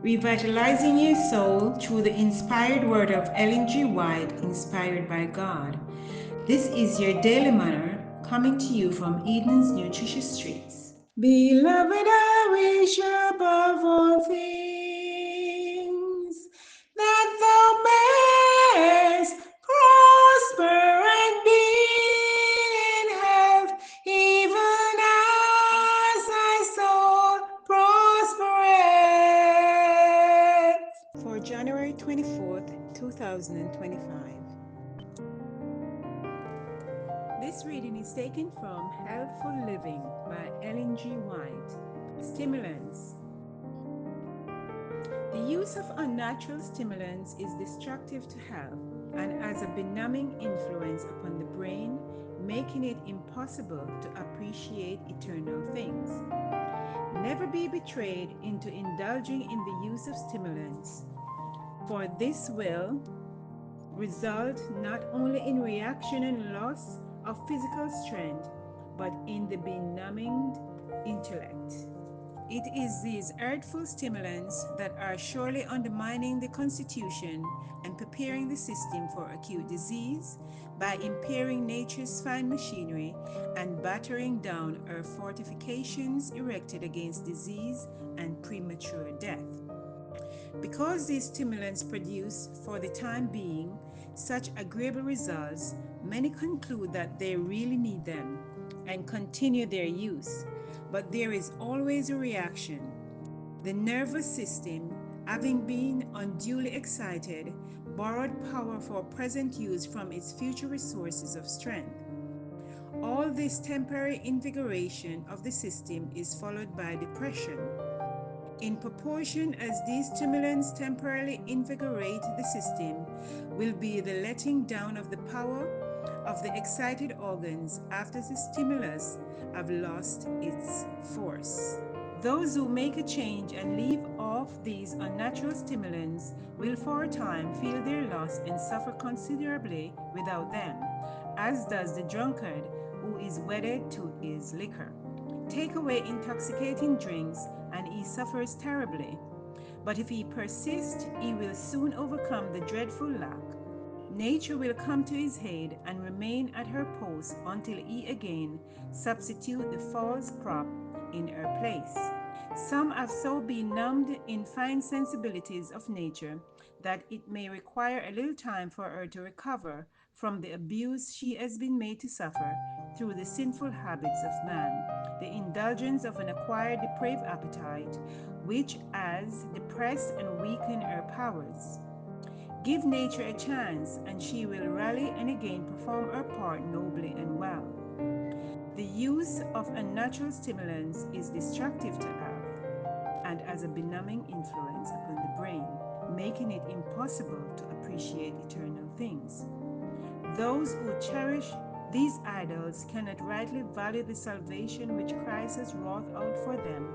revitalizing your soul through the inspired word of Ellen G. White, inspired by God. This is your daily manna coming to you from Eden's Nutritious Streets. Beloved, I wish above all things that thou mayest prosper and be in health, even as thy soul prospereth. For January 24th, 2025. This reading is taken from Healthful Living by Ellen G. White. Stimulants. The use of unnatural stimulants is destructive to health and has a benumbing influence upon the brain, making it impossible to appreciate eternal things. Never be betrayed into indulging in the use of stimulants, for this will result not only in reaction and loss of physical strength, but in the benumbing intellect. It is these hurtful stimulants that are surely undermining the constitution and preparing the system for acute disease by impairing nature's fine machinery and battering down our fortifications erected against disease and premature death. Because these stimulants produce, for the time being, such agreeable results, many conclude that they really need them and continue their use. But there is always a reaction. The nervous system, having been unduly excited, borrowed power for present use from its future resources of strength. All this temporary invigoration of the system is followed by depression. In proportion as these stimulants temporarily invigorate the system, will be the letting down of the power of the excited organs after the stimulus have lost its force. Those who make a change and leave off these unnatural stimulants will for a time feel their loss and suffer considerably without them, as does the drunkard who is wedded to his liquor. Take away intoxicating drinks, and he suffers terribly. But if he persists, he will soon overcome the dreadful lack. Nature will come to his aid and remain at her post until he again substitute the false prop in her place. Some have so been numbed in fine sensibilities of nature that it may require a little time for her to recover from the abuse she has been made to suffer through the sinful habits of man, the indulgence of an acquired depraved appetite, which has depressed and weakened her powers. Give nature a chance, and she will rally and again perform her part nobly and well. The use of unnatural stimulants is destructive to health and has a benumbing influence upon the brain, making it impossible to appreciate eternal things. Those who cherish these idols cannot rightly value the salvation which Christ has wrought out for them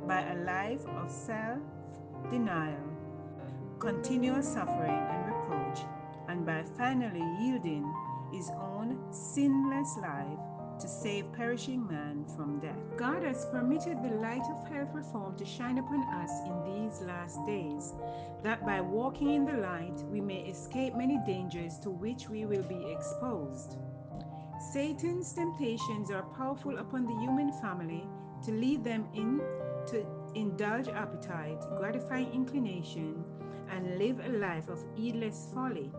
by a life of self denial, continual suffering and reproach, and by finally yielding his own sinless life to save perishing man from death. God has permitted the light of health reform to shine upon us in these last days, that by walking in the light we may escape many dangers to which we will be exposed. Satan's temptations are powerful upon the human family to lead them in to indulge appetite, gratifying inclination, and live a life of heedless folly.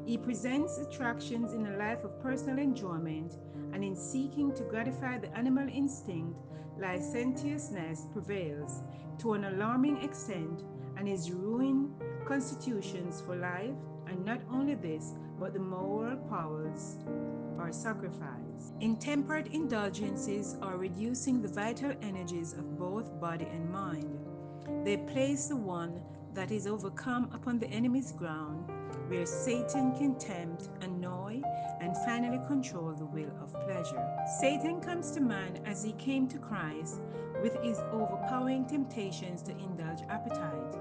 He presents attractions in a life of personal enjoyment, and in seeking to gratify the animal instinct, licentiousness prevails to an alarming extent and is ruining constitutions for life, and not only this, but the moral powers are sacrificed. Intemperate indulgences are reducing the vital energies of both body and mind. They place the one that is overcome upon the enemy's ground, where Satan can tempt, annoy, and finally control the will of pleasure. Satan comes to man as he came to Christ with his overpowering temptations to indulge appetite.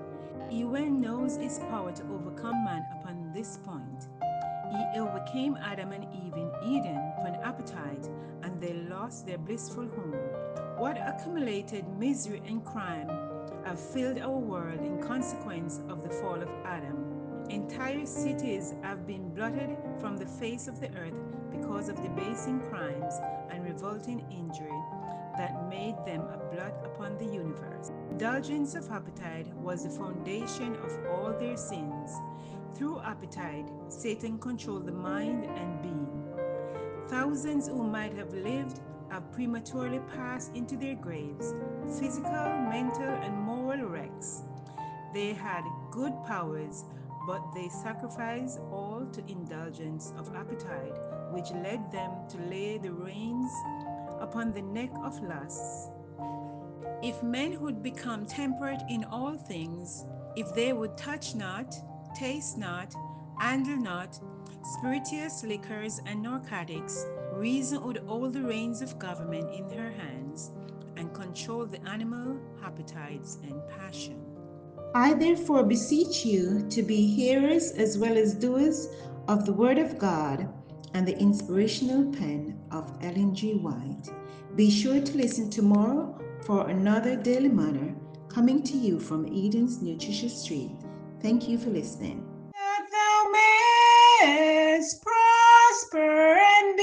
He well knows his power to overcome man upon this point. He overcame Adam and Eve in Eden for an appetite, and they lost their blissful home. What accumulated misery and crime have filled our world in consequence of the fall of Adam. Entire cities have been blotted from the face of the earth because of debasing crimes and revolting injury that made them a blot upon the universe. Indulgence of appetite was the foundation of all their sins. Through appetite, Satan controlled the mind and being. Thousands who might have lived have prematurely passed into their graves, physical, mental, and moral wrecks. They had good powers, but they sacrificed all to indulgence of appetite, which led them to lay the reins upon the neck of lusts. If men would become temperate in all things, if they would touch not, taste not, handle not, spirituous liquors and narcotics, reason would hold the reins of government in her hands and control the animal appetites and passion. I therefore beseech you to be hearers as well as doers of the Word of God and the inspirational pen of Ellen G. White. Be sure to listen tomorrow for another Daily Manna coming to you from Eden's Nutritious Street. Thank you for listening. That thou mayest prosper and